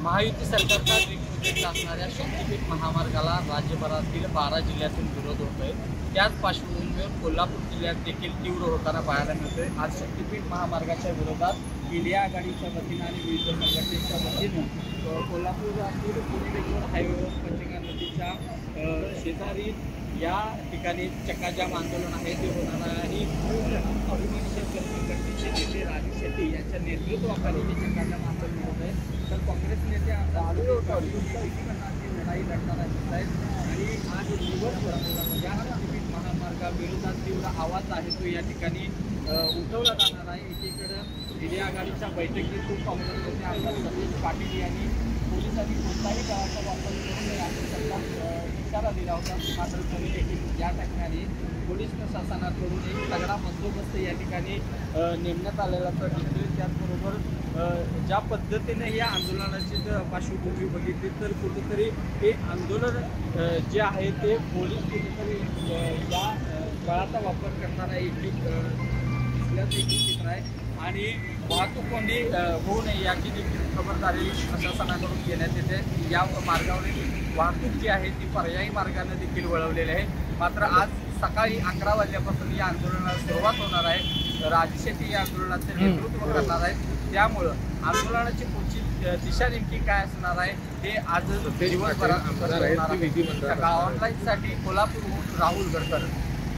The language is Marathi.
महायुती सरकारचा ड्रीम प्रोजेक्ट असणाऱ्या शक्तीपीठ महामार्गाला राज्यभरातील 12 जिल्ह्यातून विरोध होतोय। त्याच पार्श्वभूमीवर कोल्हापूर जिल्ह्यात देखील तीव्र होताना पाहायला मिळतोय। आज शक्तीपीठ महामार्गाच्या विरोधात इंडिया आघाडीच्या वतीनं आणि विविध संघटनेच्या वतीनं कोल्हापूरातील पुणे बेंगलोर हायवेवर पंचगंगा नदीच्या शेजारी या ठिकाणी चक्काजाम आंदोलन आहे ते होणार आहे। अभिमन्यू संघटनेचे नेते राजू शेट्टी यांच्या नेतृत्वाखाली हे चक्काजाम आंदोलन होत आहे। तर काँग्रेस नेते लढाई लढताना दिसत आहेत आणि आज दिवसभर या शक्तीपीठ महामार्गाविरोधात तीव्र आवाज आहे तो या ठिकाणी उठवला जाणार आहे। एकीकडे इंडिया आघाडीच्या बैठकीतून काँग्रेस नेते आमदार सतीश पाटील यांनी पोलिसांनी कोणताही गावाचा वापर करू नये असा इशारा दिला होता। मात्र तरी देखील या ठिकाणी पोलीस प्रशासनाकडून एक तगडा बंदोबस्त या ठिकाणी नेमण्यात आलेला तर दिसतोय। त्याचबरोबर ज्या पद्धतीने या आंदोलनाची जर पार्श्वभूमी बघितली तर कुठेतरी हे आंदोलन जे आहे ते पोलीस कुठेतरी या बळाचा वापर करताना एक दिसल्याचं एक चित्र आहे आणि वाहतूक कोंडी होऊ नये याची देखील खबरदारी प्रशासनाकडून घेण्यात येते। या मार्गावरील वाहतूक जी आहे ती पर्यायी मार्गाने देखील वळवलेली आहे। मात्र आज सकाळी 11 वाजल्यापासून या आंदोलनाला सुरुवात होणार आहे। राजू शेट्टी या आंदोलनाचे नेतृत्व करणार आहेत। त्यामुळं आंदोलनाची पुढची दिशा नेमकी काय असणार आहे हे आज दिवसभरात ऑनलाईनसाठी कोल्हापूरहून राहुल गडकर।